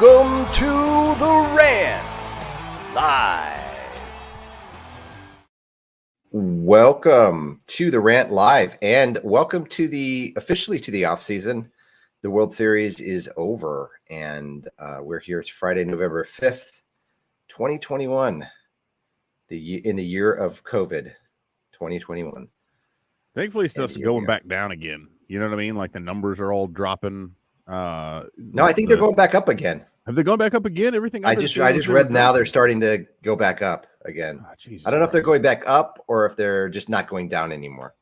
Welcome to the Rant Live. Welcome to the Rant Live, and welcome to officially to the offseason. The World Series is over, and we're here. It's Friday, November 5th, 2021, in the year of COVID, 2021. Thankfully, stuff's going back down again. You know what I mean? Like the numbers are all dropping. No, I think they're going back up again. Have they gone back up again? Everything I just read now they're starting to go back up again. Oh, I don't know if they're going back up or if they're just not going down anymore.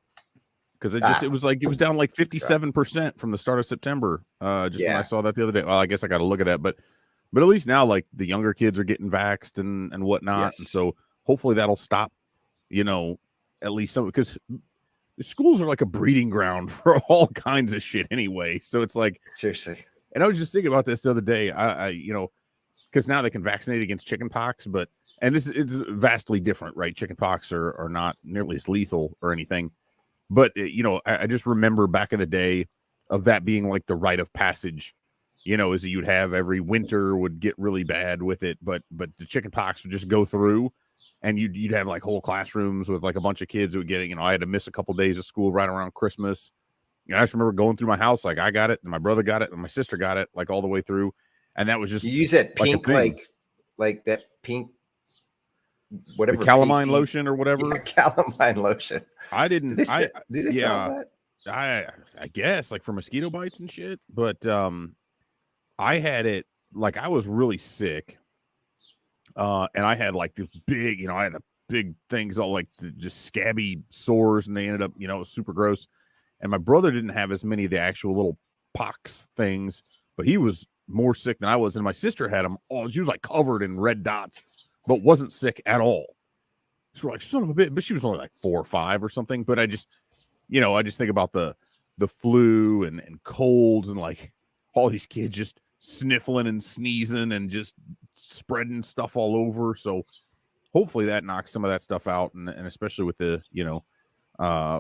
Because it was down like 57% from the start of September. When I saw that the other day. Well, I guess I got to look at that, but at least now like the younger kids are getting vaxxed and whatnot, yes. And so hopefully that'll stop. You know, at least some, because schools are like a breeding ground for all kinds of shit anyway. So it's like, seriously. And I was just thinking about this the other day. I because now they can vaccinate against chickenpox, and this is vastly different, right? Chickenpox are not nearly as lethal or anything. But, I just remember back in the day of that being like the rite of passage, as you'd have every winter would get really bad with it. But the chickenpox would just go through. And you'd have like whole classrooms with like a bunch of kids who would get it. I had to miss a couple days of school right around Christmas. I just remember going through my house, like I got it, and my brother got it, and my sister got it, like all the way through. And that was just you use that pink, like that pink, whatever, the calamine lotion or whatever. Yeah, calamine lotion. I didn't. Did they sell that? I guess like for mosquito bites and shit. But I had it like I was really sick. And I had like this big, I had the big things all like just scabby sores, and they ended up, it was super gross. And my brother didn't have as many of the actual little pox things, but he was more sick than I was. And my sister had them all. She was like covered in red dots, but wasn't sick at all. So we're like, son of a bitch. But she was only like 4 or 5 or something. But I just think about the flu and colds and like all these kids just sniffling and sneezing and just spreading stuff all over. So hopefully that knocks some of that stuff out, and especially with the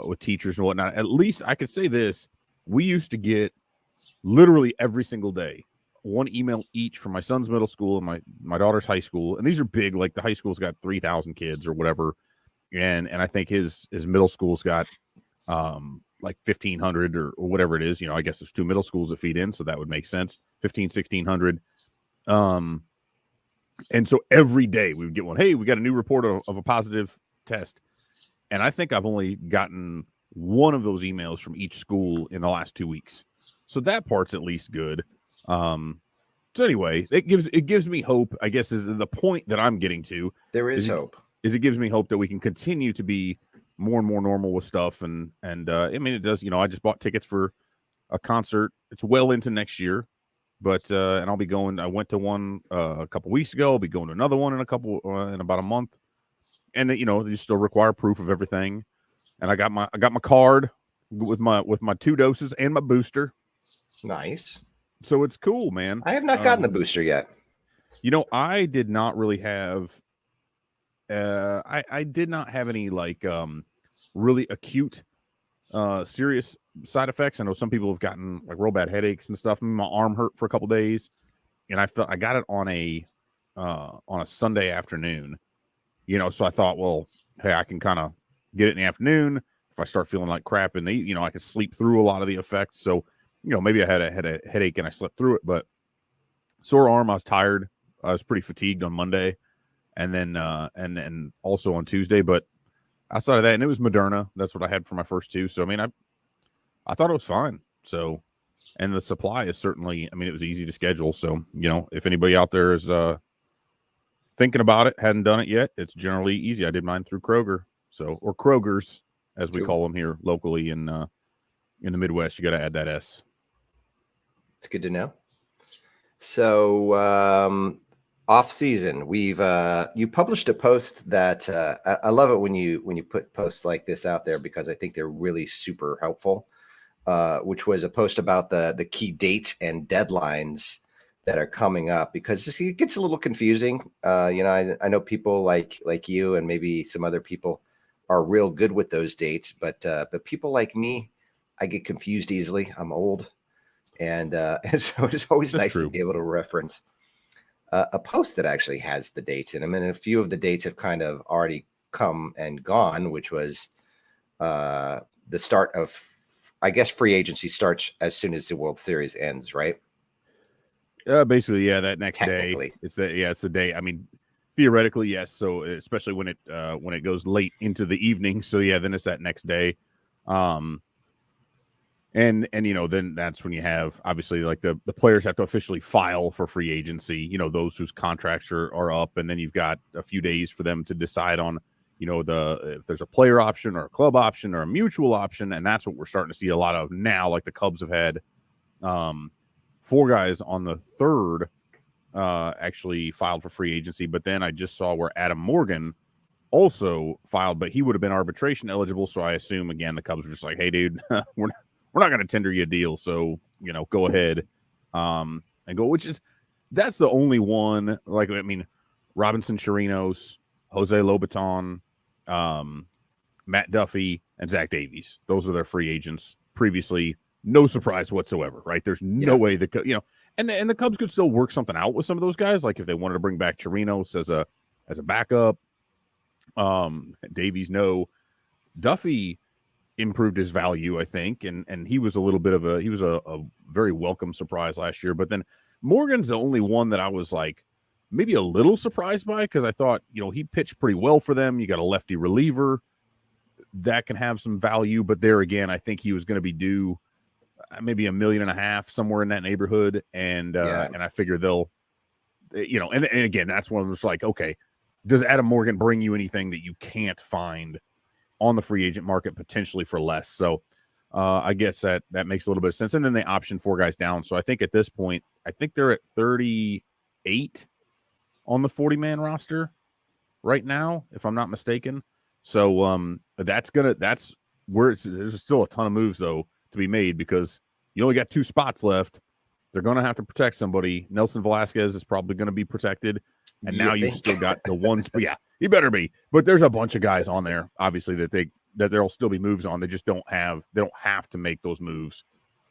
with teachers and whatnot. At least I could say this: we used to get literally every single day one email each from my son's middle school and my daughter's high school, and these are big. Like the high school's got 3,000 kids or whatever, and I think his middle school's got like 1,500 or whatever it is. I guess there's 2 middle schools that feed in, so that would make sense. 1,600. And so every day we would get one. Hey, we got a new report of a positive test. And I think I've only gotten one of those emails from each school in the last 2 weeks. So that part's at least good. So anyway, it gives me hope, I guess, is the point that I'm getting to. There is hope. It gives me hope that we can continue to be more and more normal with stuff. And I mean, it does, I just bought tickets for a concert. It's well into next year. But and I'll be going. I went to one a couple weeks ago. I'll be going to another one in about a month. And that you still require proof of everything. And I got my card with my 2 doses and my booster. Nice. So it's cool, man. I have not gotten the booster yet. I did not really have. I did not have any like really acute serious side effects. I know some people have gotten like real bad headaches and stuff. My arm hurt for a couple days, and I got it on a Sunday afternoon. So I thought, well, hey, I can kind of get it in the afternoon. If I start feeling like crap in the, I can sleep through a lot of the effects. So, maybe I had a headache and I slept through it, but sore arm. I was tired. I was pretty fatigued on Monday, and then and also on Tuesday. But outside of that, and it was Moderna. That's what I had for my first 2. So, I mean, I thought it was fine. So, and the supply is certainly, I mean, it was easy to schedule. So, if anybody out there is thinking about it, hadn't done it yet, it's generally easy. I did mine through Kroger. So, or Kroger's, as we call them here locally in the Midwest. You got to add that S. It's good to know. So, off season, you published a post that I love it when you put posts like this out there, because I think they're really super helpful. Which was a post about the key dates and deadlines that are coming up, because it gets a little confusing. I know people like you and maybe some other people are real good with those dates, but people like me, I get confused easily. I'm old, and so it's always nice to be able to reference a post that actually has the dates in them, and a few of the dates have kind of already come and gone, which was the start of, I guess, free agency starts as soon as the World Series ends, right? Basically, yeah, that next day. Technically. It's the day. I mean, theoretically, yes. So especially when it goes late into the evening. So yeah, then it's that next day. And then that's when you have, obviously, like the players have to officially file for free agency, those whose contracts are up, and then you've got a few days for them to decide on, if there's a player option or a club option or a mutual option. And that's what we're starting to see a lot of now. Like the Cubs have had 4 guys on the 3rd actually filed for free agency, but then I just saw where Adam Morgan also filed, but he would have been arbitration eligible. So I assume, again, the Cubs were just like, hey, dude, we're not going to tender you a deal. So, go ahead and go, that's the only one. Like, I mean, Robinson Chirinos, Jose Lobaton, Matt Duffy, and Zach Davies. Those are their free agents previously. No surprise whatsoever, right? There's no way that, and the Cubs could still work something out with some of those guys. Like if they wanted to bring back Chirinos as a backup, Davies, no. Duffy improved his value, I think, and he was a little bit of a very welcome surprise last year. But then Morgan's the only one that I was like maybe a little surprised by, because I thought, he pitched pretty well for them. You got a lefty reliever that can have some value, but there again, I think he was going to be due maybe $1.5 million, somewhere in that neighborhood, and I figure they'll, and again, that's one of those like, okay, does Adam Morgan bring you anything that you can't find on the free agent market potentially for less? So I guess that makes a little bit of sense. And then they optioned 4 guys down. So I think at this point, I think they're at 38 on the 40-man roster right now, if I'm not mistaken. So that's where there's still a ton of moves though to be made, because you only got 2 spots left. They're going to have to protect somebody. Nelson Velasquez is probably going to be protected. And now you've still got the one spot. Yeah, he better be. But there's a bunch of guys on there, obviously, that there'll still be moves on. They just don't have to make those moves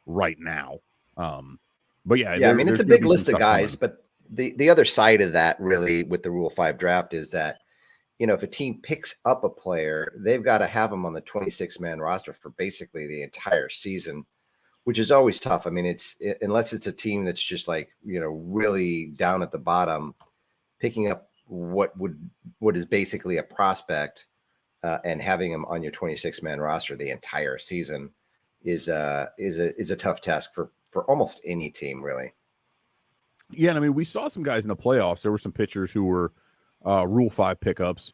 right now. But yeah, I mean, it's a big list of guys, but the other side of that, really, with the Rule 5 draft is that, if a team picks up a player, they've got to have them on the 26-man roster for basically the entire season, which is always tough. I mean, unless it's a team that's just like, really down at the bottom, picking up what is basically a prospect and having him on your 26-man roster the entire season is a tough task for almost any team, really. Yeah, and I mean, we saw some guys in the playoffs. There were some pitchers who were Rule 5 pickups.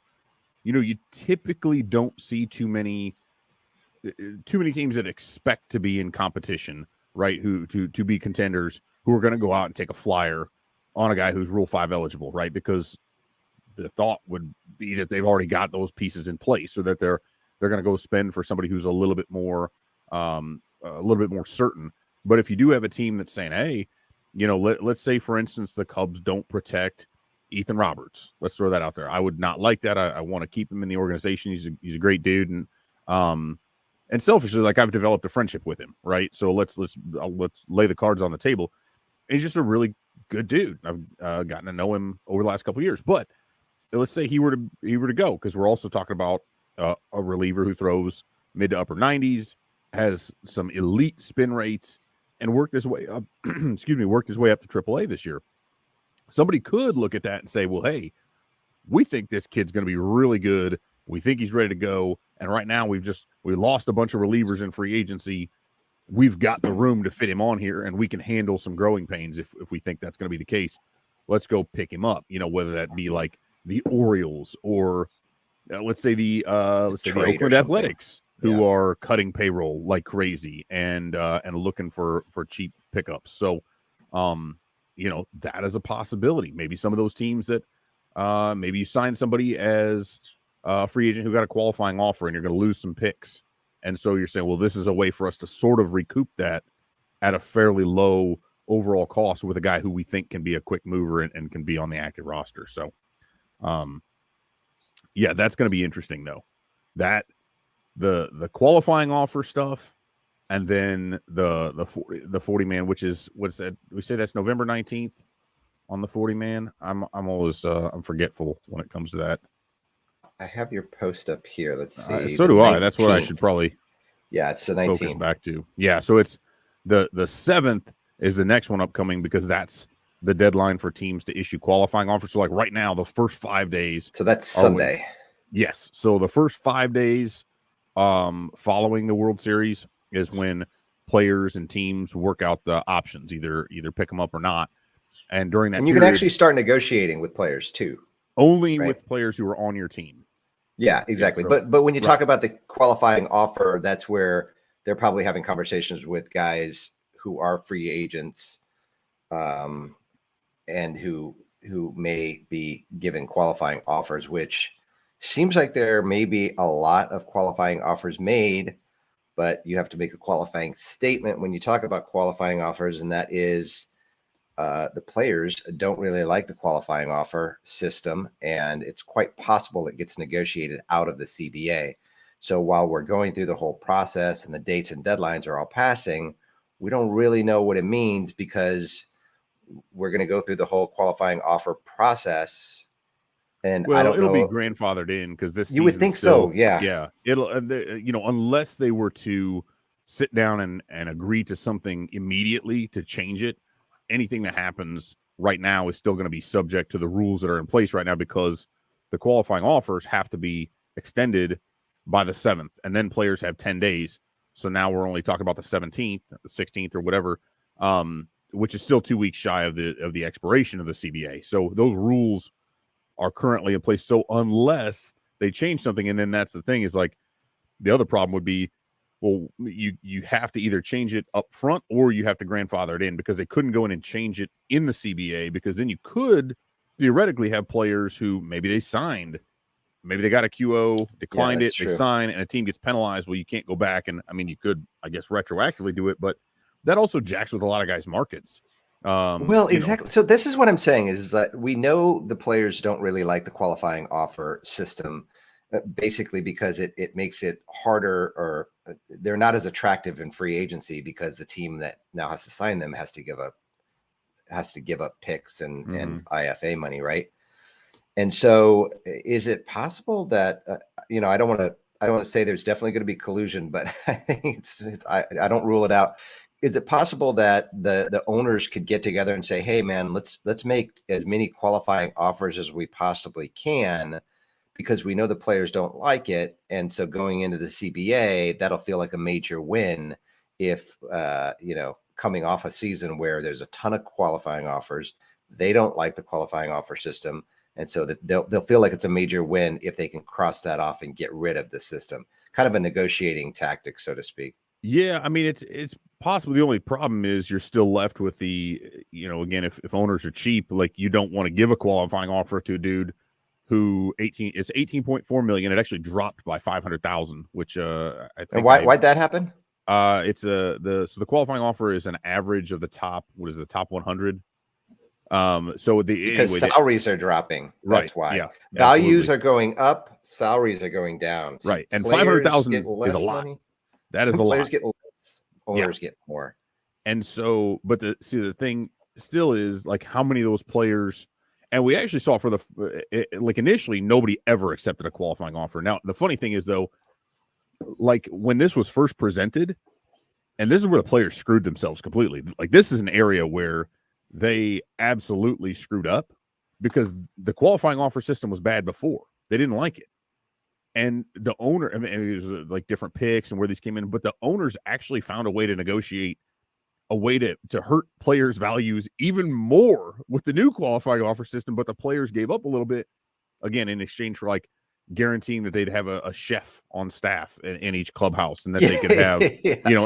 You typically don't see too many teams that expect to be in competition, right? Who to be contenders, who are going to go out and take a flyer on a guy who's Rule 5 eligible, right? Because the thought would be that they've already got those pieces in place, so that they're going to go spend for somebody who's a little bit more certain. But if you do have a team that's saying, hey, let's say, for instance, the Cubs don't protect Ethan Roberts. Let's throw that out there. I would not like that. I want to keep him in the organization. He's a great dude, and selfishly, like, I've developed a friendship with him, right? So let's lay the cards on the table. He's just a really good dude. I've gotten to know him over the last couple of years. But let's say he were to go, because we're also talking about a reliever who throws mid to upper 90s, has some elite spin rates, and worked his way up. Worked his way up to AAA this year. Somebody could look at that and say, well, hey, we think this kid's going to be really good. We think he's ready to go. And right now we lost a bunch of relievers in free agency. We've got the room to fit him on here, and we can handle some growing pains if we think that's going to be the case. Let's go pick him up. Whether that be like the Orioles or let's say the Oakland Athletics, who are cutting payroll like crazy and looking for cheap pickups. So, that is a possibility. Maybe some of those teams that maybe you sign somebody as a free agent who got a qualifying offer, and you're going to lose some picks. And so you're saying, well, this is a way for us to sort of recoup that at a fairly low overall cost with a guy who we think can be a quick mover and can be on the active roster. So, that's going to be interesting, though. That the qualifying offer stuff, and then the 40-man, which is, what's that? We say that's November 19th. on the 40-man. I'm always I'm forgetful when it comes to that. I have your post up here. Let's see. So do I. That's what I should probably it's the 19th. Focus back to. Yeah, so it's the 7th is the next one upcoming because that's the deadline for teams to issue qualifying offers. So like right now, the first 5 days. So that's Sunday. Yes. So the first 5 days following the World Series is when players and teams work out the options, either pick them up or not. And during that and you period, can actually start negotiating with players too. Only with players who are on your team. Yeah, exactly. Yeah, so, but when you talk about the qualifying offer, that's where they're probably having conversations with guys who are free agents, and who may be given qualifying offers, which seems like there may be a lot of qualifying offers made, but you have to make a qualifying statement when you talk about qualifying offers, and that is the players don't really like the qualifying offer system, and it's quite possible it gets negotiated out of the CBA. So while we're going through the whole process and the dates and deadlines are all passing, we don't really know what it means because we're going to go through the whole qualifying offer process. And I don't know. It'll be grandfathered in because this you would think so. Yeah. Yeah. It'll, unless they were to sit down and agree to something immediately to change it, anything that happens right now is still going to be subject to the rules that are in place right now because the qualifying offers have to be extended by the 7th, and then players have 10 days. So now we're only talking about the 17th, the 16th, or whatever, which is still 2 weeks shy of the expiration of the CBA. So those rules are currently in place. So unless they change something, and then that's the thing is like the other problem would be, well, you have to either change it up front or you have to grandfather it in because they couldn't go in and change it in the CBA because then you could theoretically have players who maybe they signed, maybe they got a QO, declined it, they sign, and a team gets penalized. Well, you can't go back. And I mean, you could, I guess, retroactively do it, but that also jacks with a lot of guys' markets. Well, exactly. So this is what I'm saying is that we know the players don't really like the qualifying offer system, basically because it makes it harder, or they're not as attractive in free agency because the team that now has to sign them has to give up picks and IFA money, right? And so, is it possible that I don't want to say there's definitely going to be collusion, but I think I don't rule it out. Is it possible that the owners could get together and say, "Hey, man, let's make as many qualifying offers as we possibly can," because we know the players don't like it, and so going into the CBA, that'll feel like a major win if coming off a season where there's a ton of qualifying offers, they don't like the qualifying offer system. And so that they'll feel like it's a major win if they can cross that off and get rid of the system. Kind of a negotiating tactic, so to speak. Yeah, I mean it's possible. The only problem is you're still left with the, again, if owners are cheap, like you don't want to give a qualifying offer to a dude who it's 18.4 million. It actually dropped by 500,000, which I think. And why'd that happen? It's the qualifying offer is an average of the top. What is the top 100? So because salaries are dropping. That's why. Yeah, values are going up, salaries are going down. So right, and 500,000 is a lot. Money. That is a lot. Players get less, owners get more. And so, but the thing still is like how many of those players. And we actually saw for initially nobody ever accepted a qualifying offer. Now the funny thing is though, like when this was first presented, and this is where the players screwed themselves completely. Like this is an area where they absolutely screwed up because the qualifying offer system was bad before. They didn't like it. And the owner, I mean, it was like different picks and where these came in, but the owners actually found a way to negotiate a way to hurt players' values even more with the new qualifying offer system. But the players gave up a little bit, again, in exchange for like guaranteeing that they'd have a chef on staff in each clubhouse and that they could have,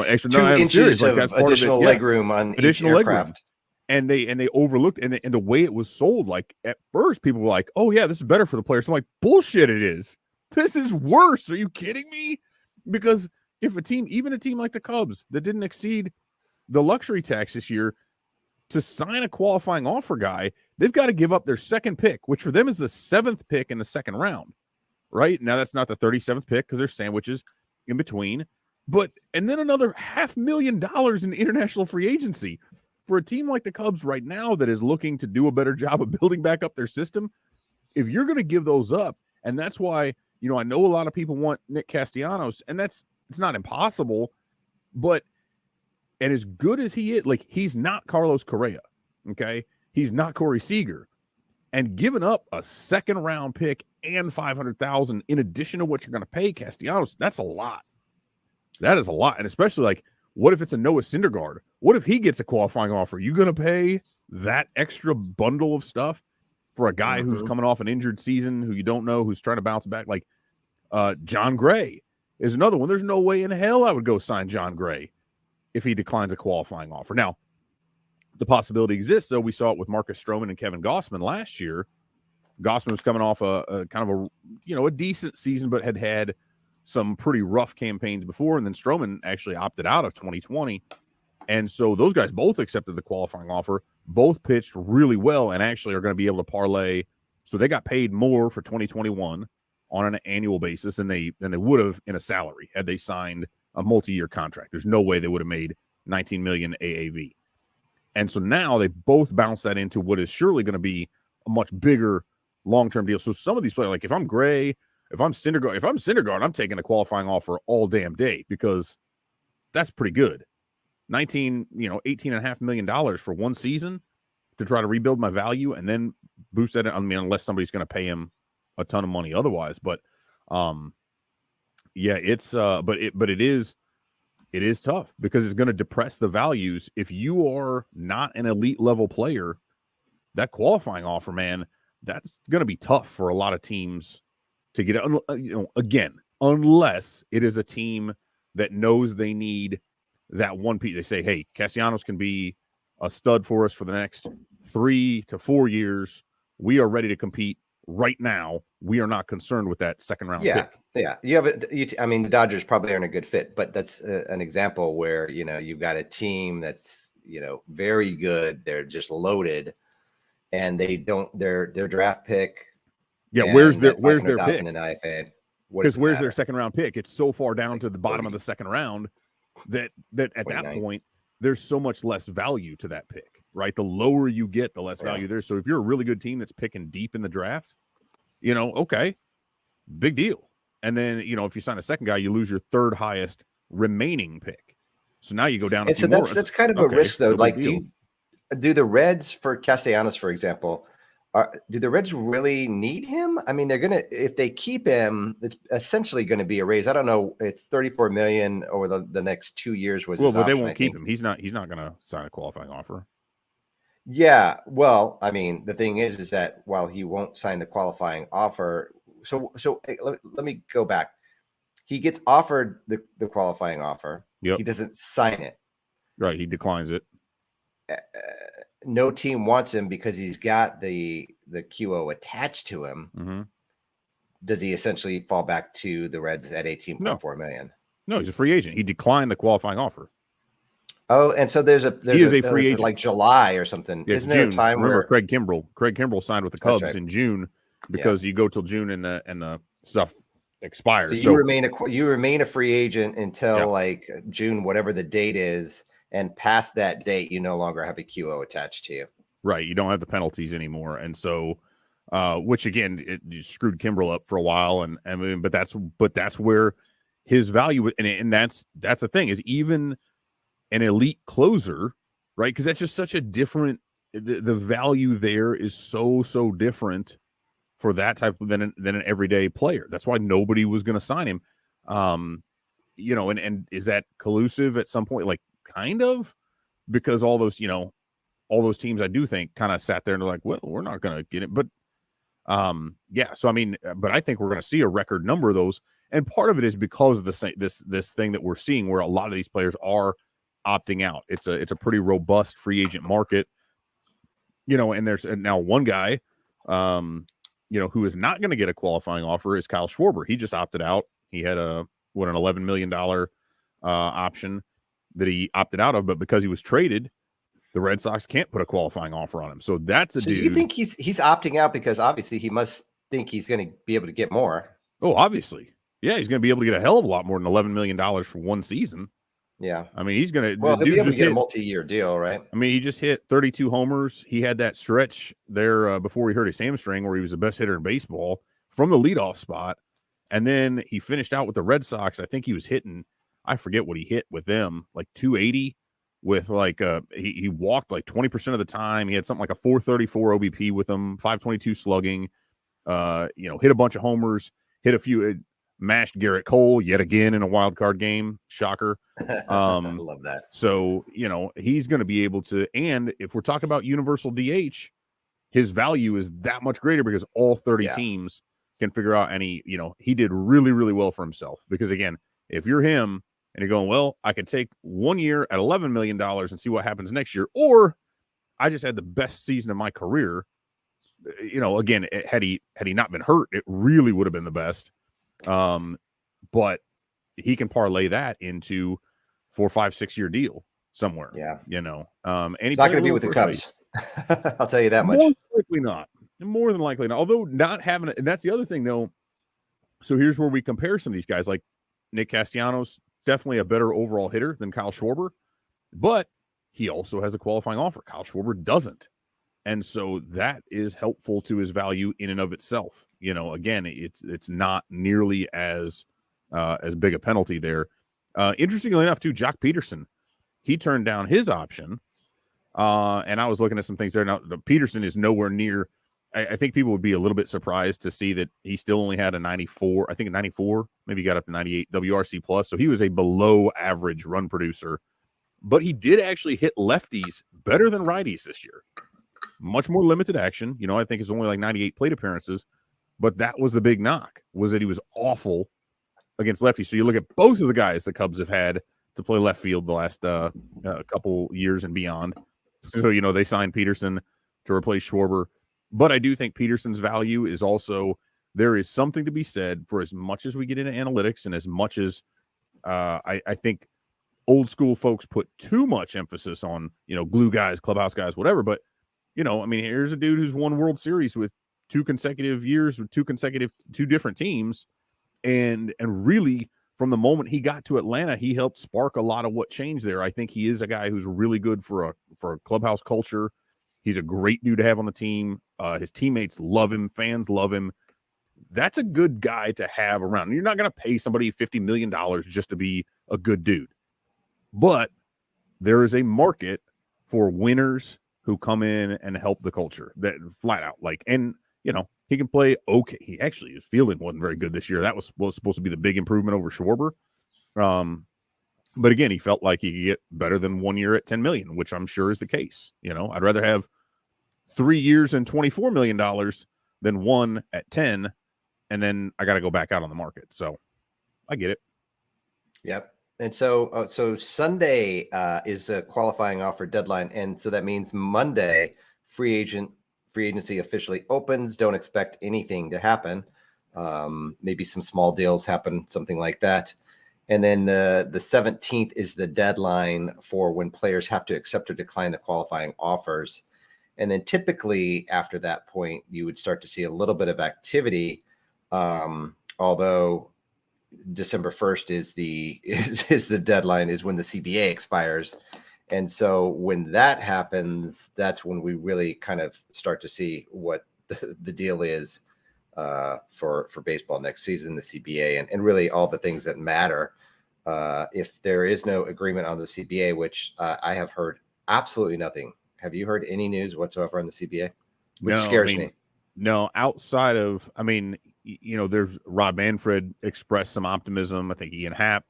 extra 2 inches of additional legroom on additional aircraft. And they overlooked and the way it was sold, like at first people were like, "Oh yeah, this is better for the players." I'm like, "Bullshit! It is. This is worse. Are you kidding me?" Because if even a team like the Cubs that didn't exceed the luxury tax this year, to sign a qualifying offer guy, they've got to give up their second pick, which for them is the 7th pick in the second round. Right now, that's not the 37th pick because there's sandwiches in between. And then another $500,000 in international free agency for a team like the Cubs right now that is looking to do a better job of building back up their system, if you're going to give those up, and that's why, I know a lot of people want Nick Castellanos, and it's not impossible, but and as good as he is, like, he's not Carlos Correa, okay? He's not Corey Seager. And giving up a second-round pick and $500,000 in addition to what you're going to pay Castellanos, that's a lot. That is a lot. And especially, like, what if it's a Noah Syndergaard? What if he gets a qualifying offer? You going to pay that extra bundle of stuff for a guy who's coming off an injured season, who you don't know, who's trying to bounce back? Like, John Gray is another one. There's no way in hell I would go sign John Gray if he declines a qualifying offer. Now, the possibility exists, though. We saw it with Marcus Strowman and Kevin Gossman last year. Gossman was coming off a kind of a decent season, but had some pretty rough campaigns before, and then Strowman actually opted out of 2020. And so those guys both accepted the qualifying offer, both pitched really well, and actually are going to be able to parlay. So they got paid more for 2021 on an annual basis than they would have in a salary had they signed a multi-year contract. There's no way they would have made $19 million AAV. And so now they both bounce that into what is surely going to be a much bigger long-term deal. So some of these players, like if I'm Gray, if I'm Syndergaard, I'm taking a qualifying offer all damn day, because that's pretty good. $18.5 million for one season to try to rebuild my value and then boost that. I mean, unless somebody's going to pay him a ton of money otherwise. But yeah, it's but it is tough, because it's going to depress the values. If you are not an elite level player, that qualifying offer, man, that's going to be tough for a lot of teams to get. Again, unless it is a team that knows they need that one piece. They say, hey, Castellanos can be a stud for us for the next 3 to 4 years. We are ready to compete right now. We are not concerned with that second round pick. Yeah, you have it. I mean, the Dodgers probably aren't a good fit, but that's an example where you've got a team that's very good. They're just loaded, and they don't their draft pick. Yeah, where's their pick? In IFA. Because where's their second round pick? It's so far down to the bottom of the second round that at that point there's so much less value to that pick, right? The lower you get, the less value there. So if you're a really good team that's picking deep in the draft, okay, big deal. And then, if you sign a second guy, you lose your third highest remaining pick. So now you go down. So that's kind of a risk, though. Like, do the Reds, for Castellanos, for example, do the Reds really need him? I mean, if they keep him, it's essentially going to be a raise. I don't know. It's $34 million over the next 2 years. But they won't keep him. He's not going to sign a qualifying offer. Yeah. Well, I mean, the thing is that while he won't sign the qualifying offer, so let me go back. He gets offered the qualifying offer. Yep. He doesn't sign it. Right. He declines it. No team wants him because he's got the QO attached to him. Mm-hmm. Does he essentially fall back to the Reds at $18.4 million? No, he's a free agent. He declined the qualifying offer. Oh, and so he is a free agent, like July or something. Yeah, isn't there a time where Craig Kimbrell signed with the Cubs in June, because you go till June and the stuff expires. So you remain a free agent until like June, whatever the date is, and past that date, you no longer have a QO attached to you. Right, you don't have the penalties anymore, and so, which again, you screwed Kimbrell up for a while, but that's where his value, and that's the thing, is even an elite closer, right? Because that's just such a different. The value there is so different for that type of than an everyday player. That's why nobody was going to sign him. And is that collusive at some point? Like, kind of, because all those teams, I do think, kind of sat there and they're like, well, we're not going to get it. But so I mean, but I think we're going to see a record number of those, and part of it is because of this thing that we're seeing, where a lot of these players are opting out. It's a pretty robust free agent market, and there's now one guy, who is not going to get a qualifying offer is Kyle Schwarber. He just opted out. He had an $11 million option that he opted out of, but because he was traded, the Red Sox can't put a qualifying offer on him. So that's a dude. You think he's opting out because obviously he must think he's going to be able to get more? Oh, obviously. Yeah, he's going to be able to get a hell of a lot more than $11 million for one season. Yeah. I mean, he's gonna. Well, The he'll be dude able to just get a hit. multi-year deal, right? I mean, he just hit 32 homers. He had that stretch there before he hurt his hamstring, where he was the best hitter in baseball from the leadoff spot, and then he finished out with the Red Sox. I think he was hitting. I forget what he hit with them, like 280. With like he walked like 20% of the time. He had something like a 434 OBP with him, 522 slugging. Hit a bunch of homers, hit a few, mashed Garrett Cole yet again in a wild card game. Shocker. I love that. So, he's going to be able to, and if we're talking about universal DH, his value is that much greater because all 30 teams can figure out, and he did really, really well for himself. Because again, if you're him and you're going, well, I could take 1 year at $11 million and see what happens next year, or I just had the best season of my career. Again, had he not been hurt, it really would have been the best. But he can parlay that into 4, 5, 6 year deal somewhere. Yeah. And it's not going to be with the Cubs. I'll tell you that much. More likely not. More than likely not. Although not having it, and that's the other thing though. So here's where we compare some of these guys, like Nick Castellanos, definitely a better overall hitter than Kyle Schwarber, but he also has a qualifying offer. Kyle Schwarber doesn't. And so that is helpful to his value in and of itself. Again, it's not nearly as big a penalty there. Interestingly enough, too, Jock Peterson, he turned down his option. And I was looking at some things there. Now, Peterson is nowhere near. I think people would be a little bit surprised to see that he still only had a 94. I think a 94, maybe got up to 98 WRC plus. So he was a below average run producer, but he did actually hit lefties better than righties this year. Much more limited action. I think it's only like 98 plate appearances, but that was the big knock, was that he was awful against lefties. So you look at both of the guys the Cubs have had to play left field the last couple years and beyond. So, they signed Peterson to replace Schwarber. But I do think Peterson's value is also, there is something to be said for as much as we get into analytics and as much as I think old school folks put too much emphasis on, glue guys, clubhouse guys, whatever. But, here's a dude who's won World Series with 2 consecutive years with 2 different teams. And really, from the moment he got to Atlanta, he helped spark a lot of what changed there. I think he is a guy who's really good for a clubhouse culture. He's a great dude to have on the team. His teammates love him. Fans love him. That's a good guy to have around. And you're not going to pay somebody $50 million just to be a good dude. But there is a market for winners who come in and help the culture. That flat out. He can play okay. His fielding wasn't very good this year. That was supposed to be the big improvement over Schwarber. But again, he felt like he could get better than 1 year at $10 million, which I'm sure is the case. I'd rather have 3 years and $24 million than 1 at 10, and then I got to go back out on the market. So I get it. Yep. And so Sunday is the qualifying offer deadline, and so that means Monday free agency officially opens. Don't expect anything to happen. Maybe some small deals happen, something like that. And then the 17th is the deadline for when players have to accept or decline the qualifying offers. And then typically after that point, you would start to see a little bit of activity. Although December 1st is the deadline, is when the CBA expires. And so when that happens, that's when we really kind of start to see what the deal is for baseball next season, the CBA, and really all the things that matter. If there is no agreement on the CBA, which I have heard absolutely nothing. Have you heard any news whatsoever on the CBA? Which scares me. No, outside of, there's Rob Manfred expressed some optimism. I think Ian Happ,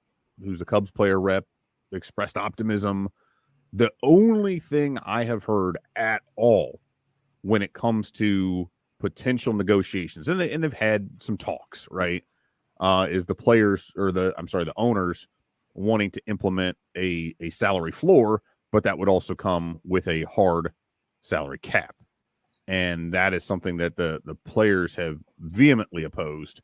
who's a Cubs player rep, expressed optimism. The only thing I have heard at all when it comes to potential negotiations, and they've had some talks, right, is the players, or the owners wanting to implement a salary floor, but that would also come with a hard salary cap. And that is something that the players have vehemently opposed.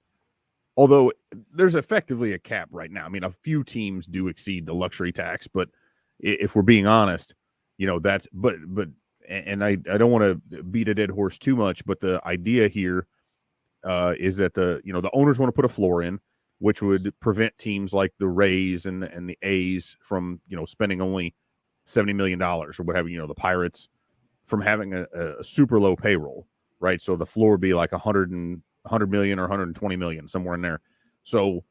Although there's effectively a cap right now. A few teams do exceed the luxury tax, but if we're being honest, that's, and I don't want to beat a dead horse too much, but the idea here is that the owners want to put a floor in. which would prevent teams like the Rays and the A's from, spending only $70 million or what have you, the Pirates from having a super low payroll, right? So the floor would be like 100 million or 120 million, somewhere in there. So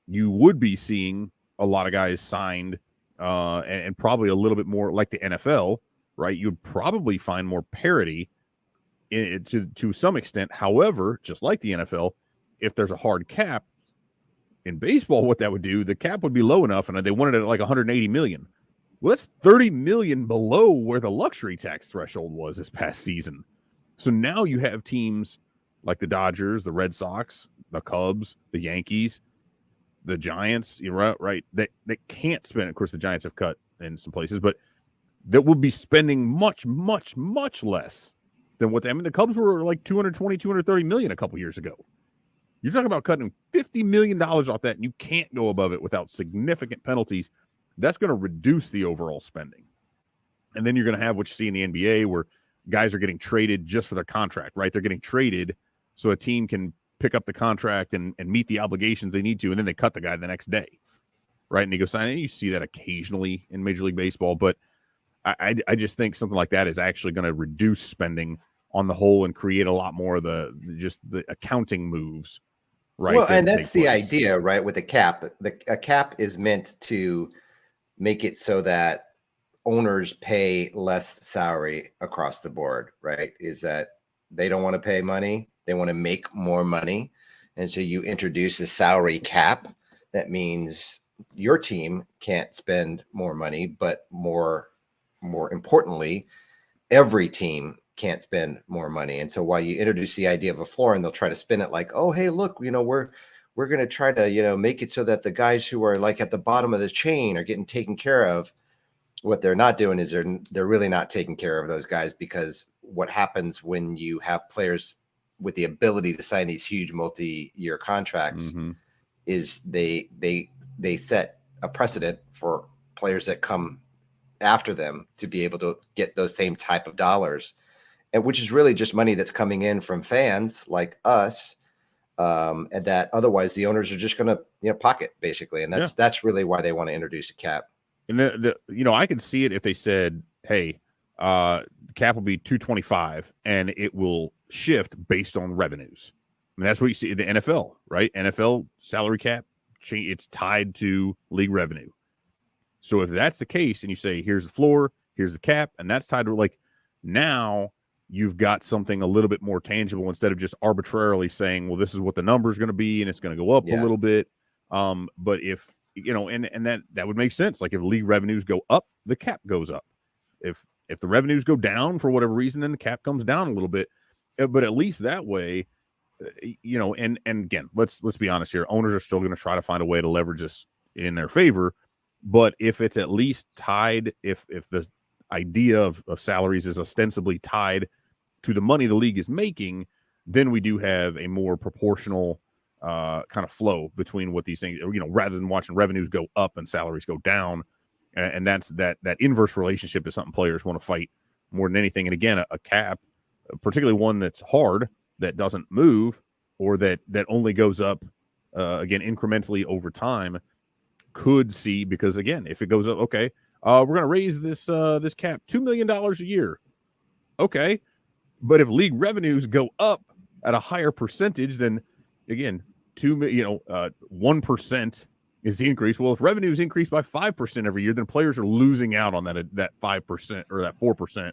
you would be seeing a lot of guys signed and probably a little bit more like the NFL, right? You'd probably find more parity to some extent. However, just like the NFL, if there's a hard cap in baseball, what that would do, the cap would be low enough, and they wanted it at like 180 million. Well, that's 30 million below where the luxury tax threshold was this past season. So now you have teams like the Dodgers, the Red Sox, the Cubs, the Yankees, the Giants, right? That can't spend. Of course, the Giants have cut in some places, but that will be spending much, much, much less than what the Cubs were like 220, 230 million a couple years ago. You're talking about cutting $50 million off that, and you can't go above it without significant penalties. That's going to reduce the overall spending. And then you're going to have what you see in the NBA where guys are getting traded just for their contract, right? They're getting traded so a team can pick up the contract and meet the obligations they need to, and then they cut the guy the next day, right? And they go sign. And you see that occasionally in Major League Baseball, but I just think something like that is actually going to reduce spending on the whole and create a lot more of the accounting moves, right? Well, and that's the idea, right? With a cap, a cap is meant to make it so that owners pay less salary across the board, right? Is that they don't want to pay money. They want to make more money. And so you introduce a salary cap. That means your team can't spend more money, but more importantly, every team can't spend more money. And so while you introduce the idea of a floor, and they'll try to spin it like, oh, hey, look, we're going to try to, make it so that the guys who are like at the bottom of the chain are getting taken care of. What they're not doing is they're really not taking care of those guys, because what happens when you have players with the ability to sign these huge multi-year contracts is they set a precedent for players that come after them to be able to get those same type of dollars, and which is really just money that's coming in from fans like us. And that otherwise the owners are just going to, pocket basically. And that's really why they want to introduce a cap. And I could see it if they said, hey, cap will be 225 and it will shift based on revenues. I mean, that's what you see in the NFL, right? NFL salary cap, it's tied to league revenue. So if that's the case and you say, here's the floor, here's the cap, and that's tied to, like, now you've got something a little bit more tangible instead of just arbitrarily saying, well, this is what the number is going to be and it's going to go up a little bit. But if, and that would make sense. Like if league revenues go up, the cap goes up. If the revenues go down for whatever reason, then the cap comes down a little bit. But at least that way, and again, let's be honest here. Owners are still going to try to find a way to leverage this in their favor. But if it's at least tied, if the idea of salaries is ostensibly tied to the money the league is making, then we do have a more proportional kind of flow between what these things, rather than watching revenues go up and salaries go down. And that's that inverse relationship is something players want to fight more than anything. And again, a cap, particularly one that's hard, that doesn't move, or that only goes up again incrementally over time, could see, because again, if it goes up, okay, we're going to raise this cap $2 million a year. Okay. But if league revenues go up at a higher percentage, then again, 1% is the increase. Well, if revenues increase by 5% every year, then players are losing out on that 5% or that 4%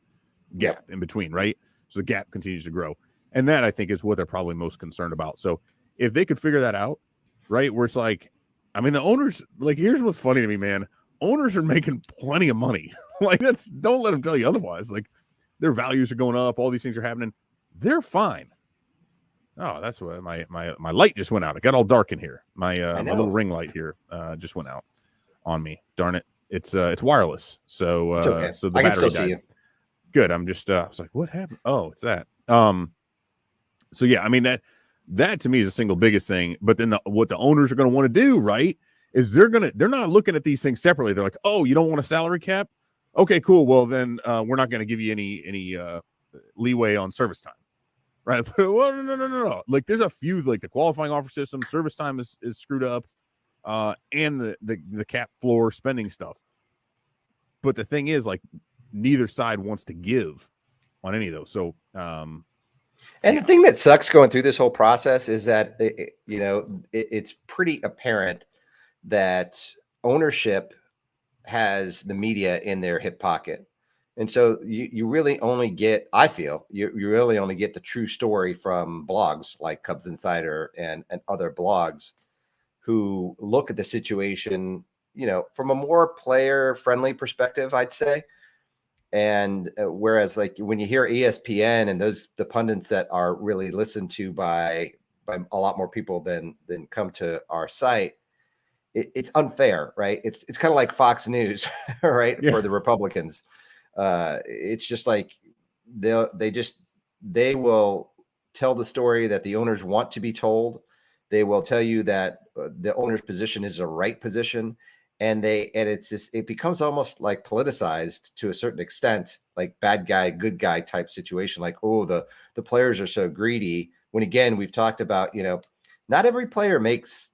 gap in between, right? So the gap continues to grow. And that, I think, is what they're probably most concerned about. So if they could figure that out, right, where it's like, I mean, the owners, like, here's what's funny to me, man. Owners are making plenty of money. Like, don't let them tell you otherwise. Like, their values are going up. All these things are happening. They're fine. Oh, that's what my light just went out. It got all dark in here. My little ring light here just went out on me. Darn it. It's wireless. So it's okay. So the I can battery still died. see you. Good. I'm just I was like, what happened? Oh, it's that. So yeah, I mean, that to me is the single biggest thing. But then what the owners are going to want to do, right, is they're not looking at these things separately. They're like, oh, you don't want a salary cap? Okay, cool. Well, then we're not going to give you any leeway on service time, right? But, well, no. Like there's a few, like the qualifying offer system, service time is screwed up, and the cap floor spending stuff. But the thing is, like, neither side wants to give on any of those. So, and the thing that sucks going through this whole process is that it's pretty apparent that ownership has the media in their hip pocket. And so you really only get, I feel, you really only get the true story from blogs like Cubs Insider and other blogs who look at the situation, from a more player friendly perspective, I'd say. And whereas like when you hear ESPN and the pundits that are really listened to by a lot more people than come to our site, it's unfair, right? It's kind of like Fox News, right? Yeah. For the Republicans. It's just like they will tell the story that the owners want to be told. They will tell you that the owner's position is a right position, and it becomes almost like politicized to a certain extent, like bad guy, good guy type situation. Like, oh, the players are so greedy. When again, we've talked about, not every player makes,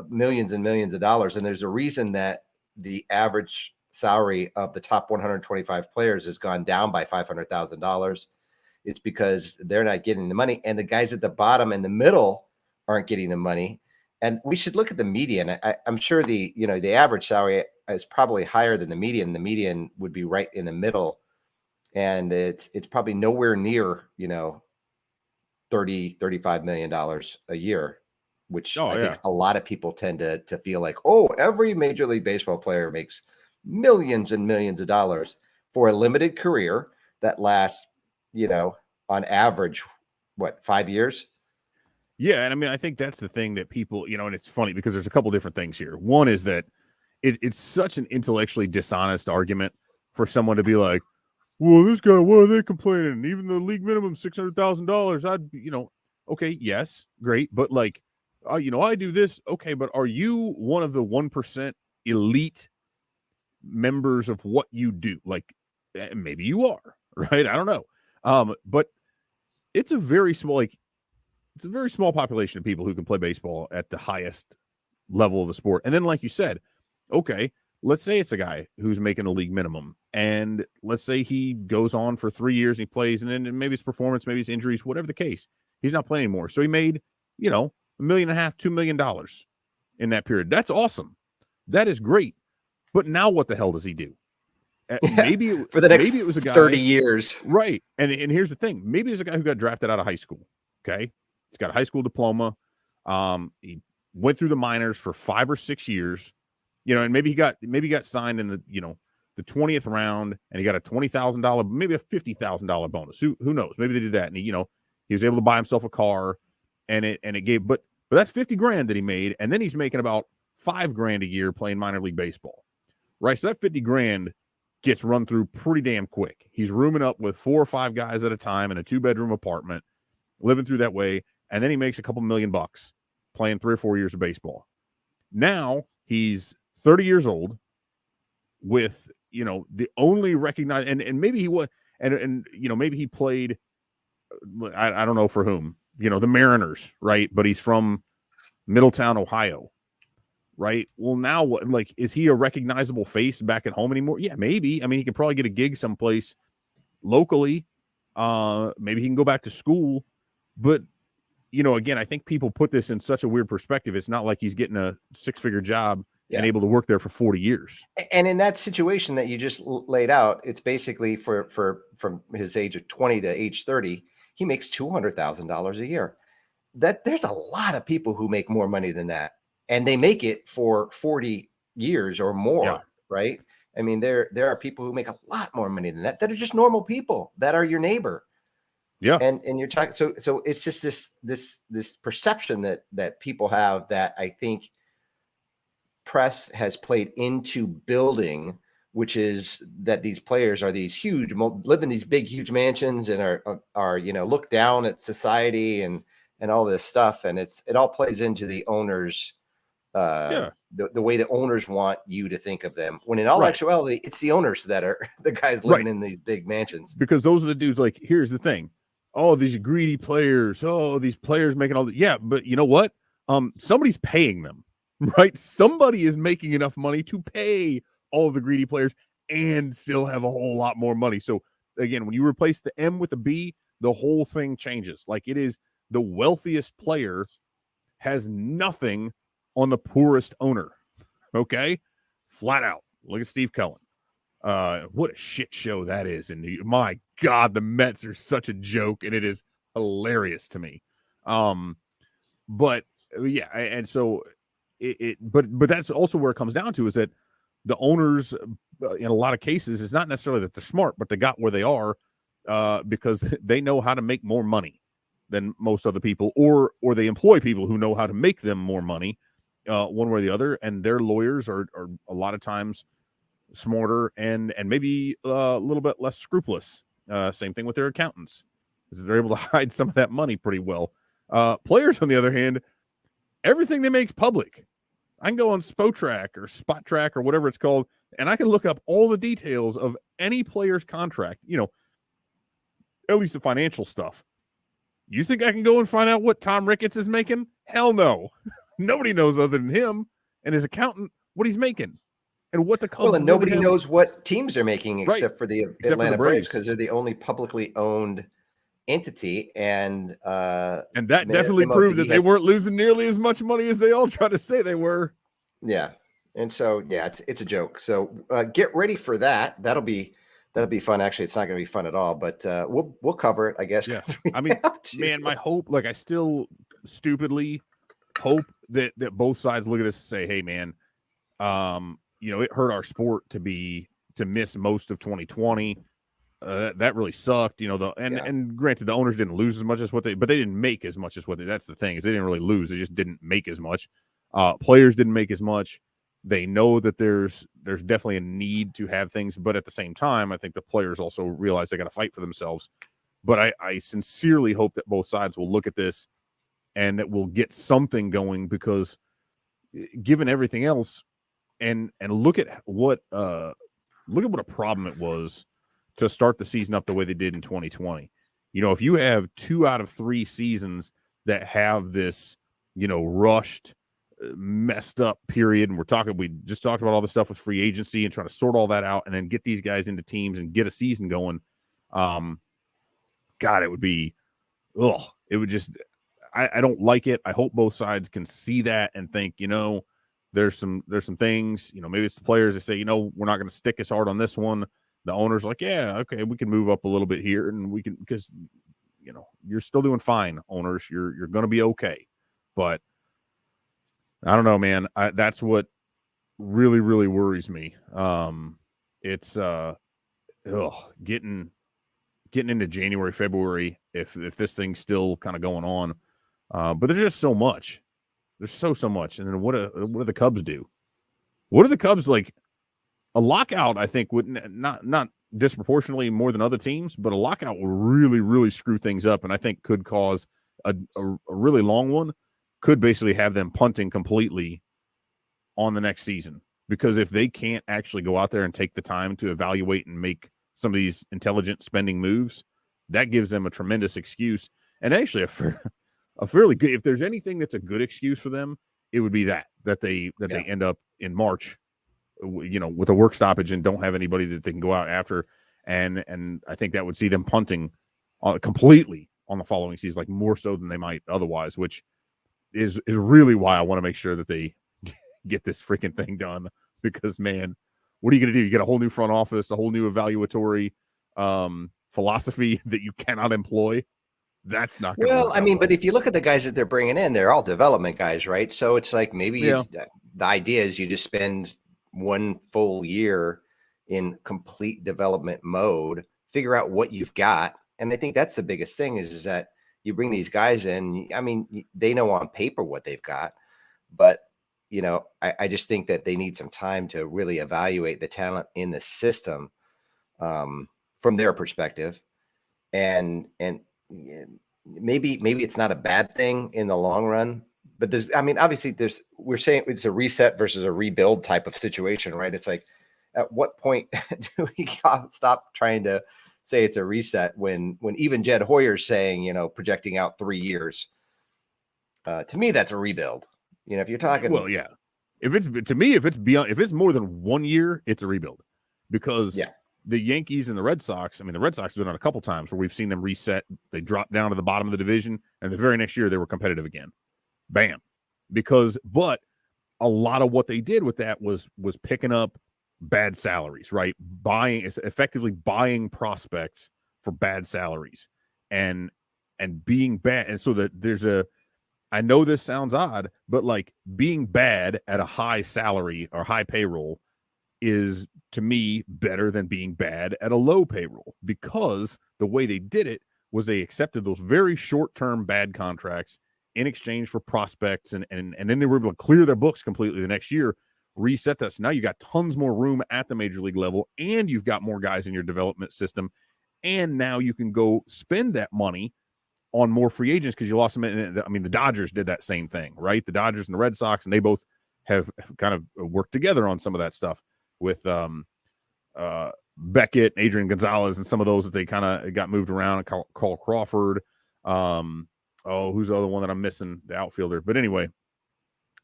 millions and millions of dollars, and there's a reason that the average salary of the top 125 players has gone down by $500,000. It's because they're not getting the money, and the guys at the bottom and the middle aren't getting the money. And we should look at the median. I'm sure the average salary is probably higher than the median. The median would be right in the middle, and it's probably nowhere near $35 million a year, which I think a lot of people tend to feel like, oh, every Major League Baseball player makes millions and millions of dollars for a limited career that lasts, on average, 5 years? Yeah. And I mean, I think that's the thing that people, and it's funny because there's a couple different things here. One is that it's such an intellectually dishonest argument for someone to be like, well, this guy, what are they complaining? Even the league minimum $600,000. Okay, yes, great, but like, I do this. Okay, but are you one of the 1% elite members of what you do? Like, maybe you are, right? I don't know. But it's a very small, population of people who can play baseball at the highest level of the sport. And then, like you said, okay, let's say it's a guy who's making the league minimum, and let's say he goes on for 3 years and he plays, and then maybe it's performance, maybe it's injuries, whatever the case, he's not playing anymore. So he made, $1.5 million, $2 million in that period. That's awesome. That is great. But now what the hell does he do? Maybe for the next maybe it was a guy 30 years. Right. And here's the thing. Maybe it's a guy who got drafted out of high school. Okay. He's got a high school diploma. He went through the minors for 5 or 6 years, and maybe he got signed in the 20th round, and he got a $20,000, maybe a $50,000 bonus. Who knows? Maybe they did that. And he was able to buy himself a car, and it gave, but that's $50,000 that he made. And then he's making about $5,000 a year playing minor league baseball. Right. So that $50,000 gets run through pretty damn quick. He's rooming up with 4 or 5 guys at a time in a 2-bedroom apartment, living through that way. And then he makes a couple $1,000,000 playing 3 or 4 years of baseball. Now he's 30 years old with, the only recognized, and maybe he was, and maybe he played, I don't know for whom, the Mariners, right? But he's from Middletown, Ohio. Right. Well, now what? Like, is he a recognizable face back at home anymore? Yeah, maybe. I mean, he could probably get a gig someplace locally. Maybe he can go back to school. But, again, I think people put this in such a weird perspective. It's not like he's getting a 6-figure job and able to work there for 40 years. And in that situation that you just laid out, it's basically from his age of 20 to age 30, he makes $200,000 a year. There's a lot of people who make more money than that. And they make it for 40 years or more, right? I mean, there are people who make a lot more money than that are just normal people that are your neighbor. Yeah. And you're talking, so it's just this perception that people have that I think press has played into building, which is that these players are these huge, live in these big, huge mansions and are look down at society and all this stuff. And it all plays into the owners. The way the owners want you to think of them, when in all actuality, it's the owners that are the guys living in these big mansions. Because those are the dudes. Like, here's the thing. oh, these greedy players. Oh, these players making all the, yeah, but you know what? Somebody's paying them, right? Somebody is making enough money to pay all of the greedy players and still have a whole lot more money. So again, when you replace the M with the B, the whole thing changes. Like it is the wealthiest player has nothing on the poorest owner. Okay, flat out. Look at Steve Cohen. What a shit show that is. And my God, the Mets are such a joke, and it is hilarious to me. But yeah, and so but that's also where it comes down to is that the owners, in a lot of cases, it's not necessarily that they're smart, but they got where they are because they know how to make more money than most other people, or they employ people who know how to make them more money, one way or the other, and their lawyers are a lot of times smarter and maybe a little bit less scrupulous. Same thing with their accountants, because they're able to hide some of that money pretty well. Players, on the other hand, everything they make's public. I can go on Spotrac or Spot Track or whatever it's called, and I can look up all the details of any player's contract, at least the financial stuff. You think I can go and find out what Tom Ricketts is making? Hell no. Nobody knows other than him and his accountant what he's making and what the Cubs. Well, and really nobody knows what teams they're making except for the Atlanta Braves, because they're the only publicly owned entity, and that definitely proved that they weren't losing nearly as much money as they all try to say they were. Yeah, and so yeah, it's a joke. So get ready for that. That'll be fun. Actually, it's not going to be fun at all, but we'll cover it, I guess. Yeah, I mean, man, my hope, like I still stupidly hope that both sides look at this and say, hey, man, it hurt our sport to miss most of 2020. That really sucked, and granted, the owners didn't lose as much as but they didn't make as much as that's the thing, is they didn't really lose. They just didn't make as much. Players didn't make as much. They know that there's definitely a need to have things, but at the same time, I think the players also realize they got to fight for themselves. But I sincerely hope that both sides will look at this and that we'll get something going, because given everything else, and look at what a problem it was to start the season up the way they did in 2020. If you have 2 out of 3 seasons that have this, rushed, messed up period, and we just talked about all the stuff with free agency and trying to sort all that out and then get these guys into teams and get a season going. God, it would be, it would just, I don't like it. I hope both sides can see that and think, there's some things, maybe it's the players that say, we're not going to stick as hard on this one. The owner's like, yeah, okay, we can move up a little bit here, and we can, because you're still doing fine, owners. You're going to be okay. But I don't know, man. That's what really, really worries me. It's getting into January, February, if this thing's still kind of going on. But there's just so much. There's so much. And then what do the Cubs do? What are the Cubs like? A lockout, I think, would not disproportionately more than other teams, but a lockout will really, really screw things up, and I think could cause a really long one. Could basically have them punting completely on the next season, because if they can't actually go out there and take the time to evaluate and make some of these intelligent spending moves, that gives them a tremendous excuse, and actually a fairly good. If there's anything that's a good excuse for them, it would be that they end up in March, with a work stoppage and don't have anybody that they can go out after. And I think that would see them punting completely on the following season, like more so than they might otherwise, which is really why I want to make sure that they get this freaking thing done, because, man, what are you going to do? You get a whole new front office, a whole new evaluatory philosophy that you cannot employ. That's not going to work. Well, I mean, but if you look at the guys that they're bringing in, they're all development guys, right? So it's like maybe the idea is you just spend one full year in complete development mode, figure out what you've got. And I think that's the biggest thing is that you bring these guys in. I mean, they know on paper what they've got, but I just think that they need some time to really evaluate the talent in the system from their perspective. And maybe it's not a bad thing in the long run. But obviously we're saying it's a reset versus a rebuild type of situation, right? It's like, at what point do we stop trying to say it's a reset when even Jed Hoyer's saying, projecting out 3 years. To me, that's a rebuild. If you're talking, well, yeah. If it's more than 1 year, it's a rebuild, because the Yankees and the Red Sox. I mean, the Red Sox have done it a couple times where we've seen them reset. They dropped down to the bottom of the division, and the very next year they were competitive again. Bam. But a lot of what they did with that was picking up bad salaries, right? Effectively buying prospects for bad salaries and being bad. And so that I know this sounds odd, but like being bad at a high salary or high payroll is, to me, better than being bad at a low payroll, because the way they did it was they accepted those very short-term bad contracts in exchange for prospects, and then they were able to clear their books completely the next year, reset that. So now you got tons more room at the major league level, and you've got more guys in your development system, and now you can go spend that money on more free agents because you lost them. I mean, the Dodgers did that same thing, right? The Dodgers and the Red Sox, and they both have kind of worked together on some of that stuff with Beckett, Adrian Gonzalez, and some of those that they kind of got moved around. Carl Crawford. Who's the other one that I'm missing? The outfielder. But anyway,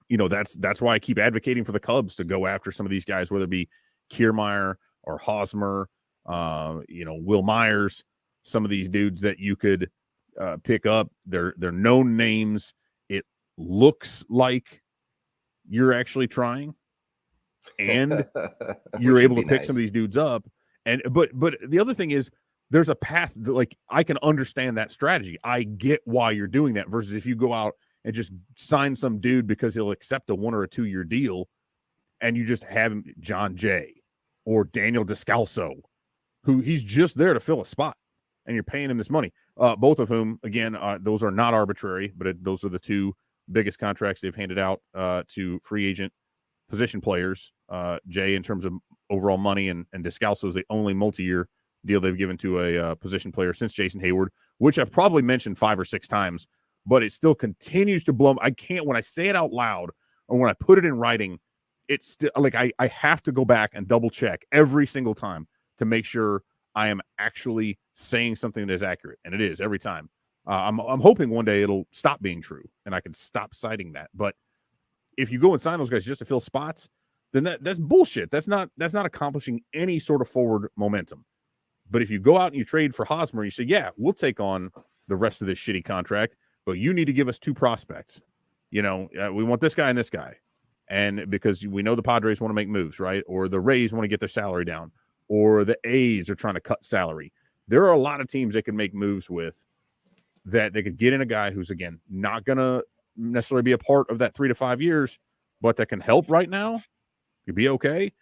that's why I keep advocating for the Cubs to go after some of these guys, whether it be Kiermaier or Hosmer, Will Myers, some of these dudes that you could pick up. They're known names. It looks like you're actually trying, and you're able to pick some of these dudes up. And but the other thing is, there's a path that, like, I can understand that strategy. I get why you're doing that, versus if you go out and just sign some dude because he'll accept a 1 or a 2 year deal, and you just have him, John Jay or Daniel Descalso, who he's just there to fill a spot, and you're paying him this money. Both of whom, again, those are not arbitrary, but those are the two biggest contracts they've handed out to free agent position players. Jay in terms of overall money, and Descalso is the only multi-year deal they've given to a position player since Jason Hayward, which I've probably mentioned 5 or 6 times, but it still continues to blow. I can't, when I say it out loud or when I put it in writing, it's still like I have to go back and double check every single time to make sure I am actually saying something that is accurate, and it is every time. I'm hoping one day it'll stop being true and I can stop citing that. But if you go and sign those guys just to fill spots, then that's bullshit. That's not accomplishing any sort of forward momentum. But if you go out and you trade for Hosmer, you say, yeah, we'll take on the rest of this shitty contract, but you need to give us 2 prospects. We want this guy and this guy. And because we know the Padres want to make moves, right? Or the Rays want to get their salary down, or the A's are trying to cut salary. There are a lot of teams they can make moves with that they could get in a guy who's, again, not going to necessarily be a part of that 3 to 5 years, but that can help right now. Could be okay.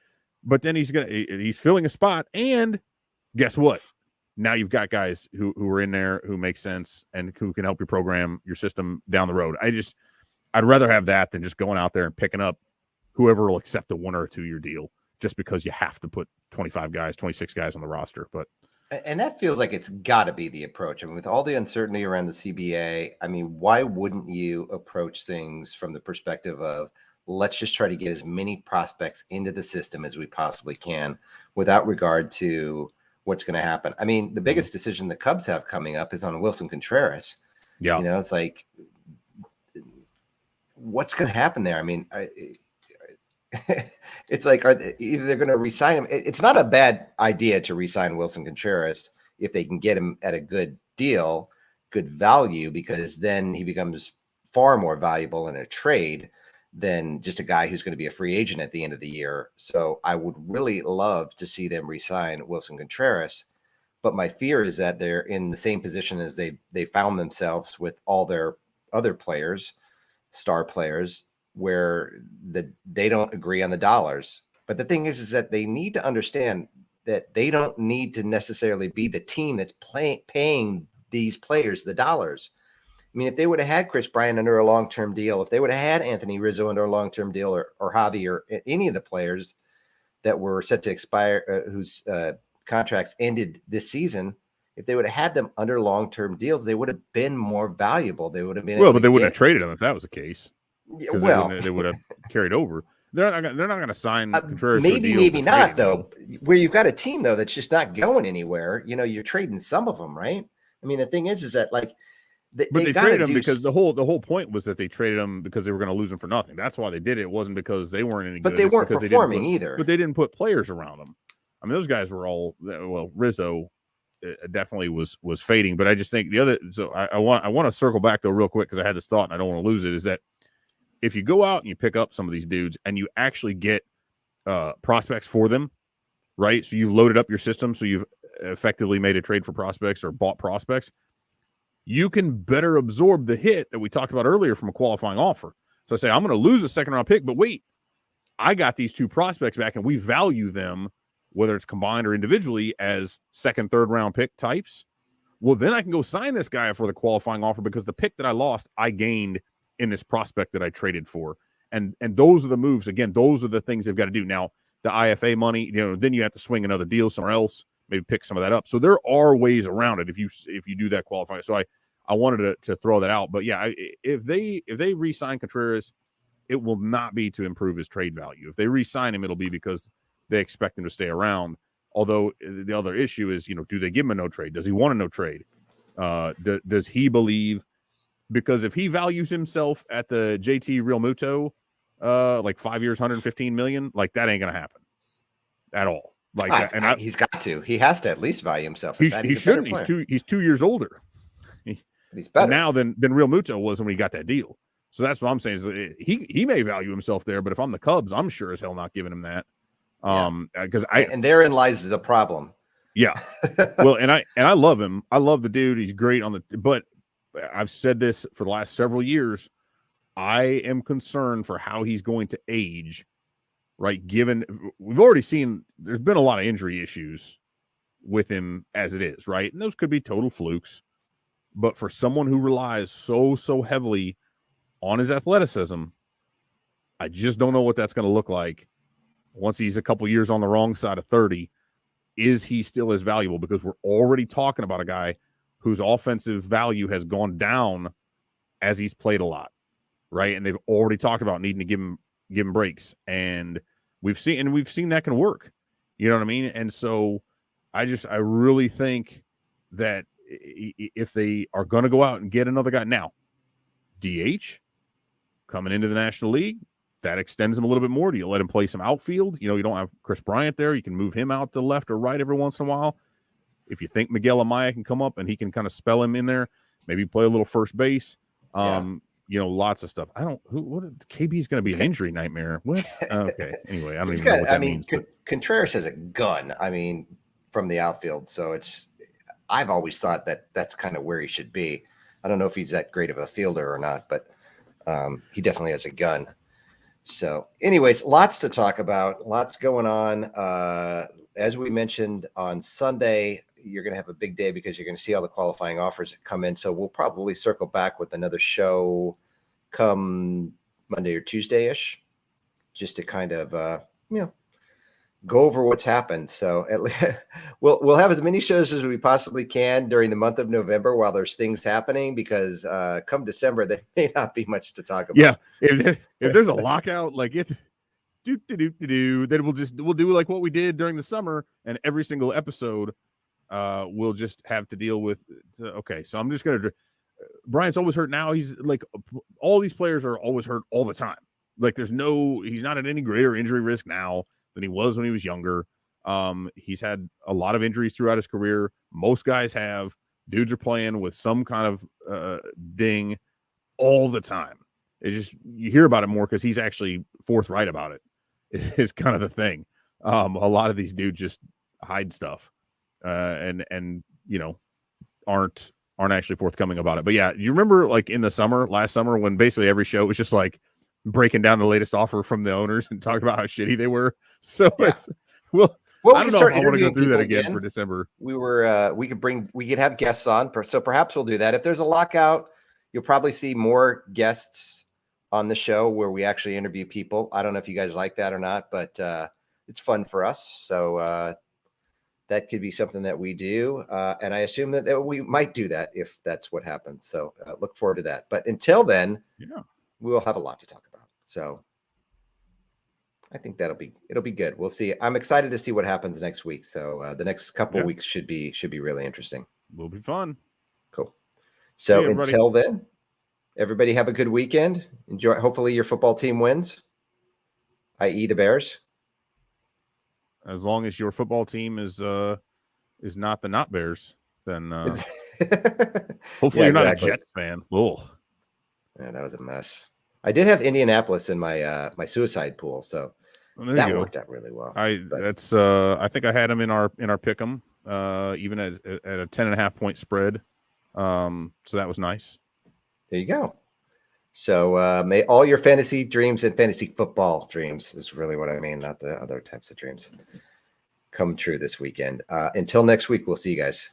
But then he's filling a spot, and guess what? Now you've got guys who are in there who make sense and who can help you program your system down the road. I'd rather have that than just going out there and picking up whoever will accept a 1 or a 2 year deal just because you have to put 25 guys, 26 guys on the roster. And that feels like it's got to be the approach. I mean, with all the uncertainty around the CBA, I mean, why wouldn't you approach things from the perspective of, let's just try to get as many prospects into the system as we possibly can without regard to what's going to happen. I mean, the biggest decision the Cubs have coming up is on Wilson Contreras. Yeah. It's like, what's going to happen there? I mean, it's like, either they're going to re-sign him. It's not a bad idea to re-sign Wilson Contreras if they can get him at a good deal, good value, because then he becomes far more valuable in a trade than just a guy who's going to be a free agent at the end of the year. So I would really love to see them re-sign Wilson Contreras. But my fear is that they're in the same position as they found themselves with all their other players, star players, where they don't agree on the dollars. But the thing is that they need to understand that they don't need to necessarily be the team that's paying these players the dollars. I mean, if they would have had Chris Bryant under a long-term deal, if they would have had Anthony Rizzo under a long-term deal, or Javi, or any of the players that were set to expire, whose contracts ended this season, if they would have had them under long-term deals, they would have been more valuable. They would have been but they wouldn't have traded them if that was the case. Well, they would have carried over. they're not going to sign Contreras to a Maybe, deal maybe to not trade him, though. Where you've got a team though that's just not going anywhere. You know, you're trading some of them, right? I mean, the thing is that like But they they got to traded him do. because the whole point was that they traded him because they were going to lose him for nothing. That's why they did it. It wasn't because they weren't any But good. they It's weren't because performing either. But they didn't put players around them. I mean, those guys were all Rizzo definitely was fading. But I just think the other. So I want to circle back though real quick because I had this thought and I don't want to lose it. Is that if you go out and you pick up some of these dudes and you actually get prospects for them, right? So you've loaded up your system, so you've effectively made a trade for prospects or bought prospects. You can better absorb the hit that we talked about earlier from a qualifying offer. So I say, I'm going to lose a second round pick, but wait, I got these two prospects back and we value them, whether it's combined or individually, as second, third round pick types. Well, then I can go sign this guy for the qualifying offer because the pick that I lost, I gained in this prospect that I traded for. And those are the moves. Again, those are the things they've got to do. Now, the IFA money, then you have to swing another deal somewhere else, maybe pick some of that up. So there are ways around it if you do that qualifying. So I wanted to throw that out. But yeah, if they re-sign Contreras, it will not be to improve his trade value. If they re-sign him, it'll be because they expect him to stay around. Although the other issue is, do they give him a no trade? Does he want a no trade? Does he believe? Because if he values himself at the JT Real Muto, like 5 years, 115 million, like that ain't gonna happen at all. Like that, and he's got to. He has to at least value himself. He shouldn't. He's 2 years older. He's better now than Real Muto was when he got that deal. So that's what I'm saying is that he may value himself there, but if I'm the Cubs, I'm sure as hell not giving him that. Because and therein lies the problem. Yeah. Well, and I love him. I love the dude. He's great but I've said this for the last several years. I am concerned for how he's going to age, right? Given we've already seen there's been a lot of injury issues with him as it is, right? And those could be total flukes. But for someone who relies so heavily on his athleticism, I just don't know what that's going to look like once he's a couple years on the wrong side of 30. Is he still as valuable? Because we're already talking about a guy whose offensive value has gone down as he's played a lot, right? And they've already talked about needing to give him breaks, and we've seen that can work. You know what I mean? And so I really think that if they are going to go out and get another guy now, DH coming into the National League, that extends him a little bit more. Do you let him play some outfield? You don't have Chris Bryant there. You can move him out to left or right every once in a while. If you think Miguel Amaya can come up and he can kind of spell him in there, maybe play a little first base. Lots of stuff. KB's going to be an injury nightmare. What? Okay. Anyway, I don't even know what that means. Contreras has a gun. I mean, from the outfield. So I've always thought that that's kind of where he should be. I don't know if he's that great of a fielder or not, but he definitely has a gun. So anyways, lots to talk about, lots going on. As we mentioned on Sunday, you're going to have a big day because you're going to see all the qualifying offers that come in. So we'll probably circle back with another show come Monday or Tuesday-ish, just to kind of, go over what's happened. So we'll have as many shows as we possibly can during the month of November while there's things happening, because come December, there may not be much to talk about. Yeah. If there's a lockout, like it's then we'll do like what we did during the summer, and every single episode we'll just have to deal with. Okay. So I'm just going to, Bryant's always hurt now. He's like, all these players are always hurt all the time. Like he's not at any greater injury risk now than he was when he was younger. He's had a lot of injuries throughout his career. Most guys have. Dudes are playing with some kind of ding all the time. It's just, you hear about it more because he's actually forthright about it. Is kind of the thing. A lot of these dudes just hide stuff, and aren't actually forthcoming about it. But yeah, you remember like in the last summer, when basically every show was just like breaking down the latest offer from the owners and talking about how shitty they were. So I don't know if I want to go through that again for December. We could have guests on, so perhaps we'll do that. If there's a lockout, you'll probably see more guests on the show where we actually interview people. I don't know if you guys like that or not, but it's fun for us. So that could be something that we do. And I assume that we might do that if that's what happens. So look forward to that. But until then, we will have a lot to talk about. So I think it'll be good. We'll see. I'm excited to see what happens next week. So the next couple weeks should be really interesting. Will be fun. Cool. See So you, everybody. until then, everybody have a good weekend. Enjoy. Hopefully your football team wins, i.e. the Bears. As long as your football team is not the not Bears, then hopefully you're not a Jets fan. Oh, yeah, that was a mess. I did have Indianapolis in my my suicide pool, so that worked out really well. I think I had them in our pick'em, even at a 10.5 point spread. So that was nice. There you go. So may all your fantasy dreams and fantasy football dreams is really what I mean, not the other types of dreams, come true this weekend. Until next week, we'll see you guys.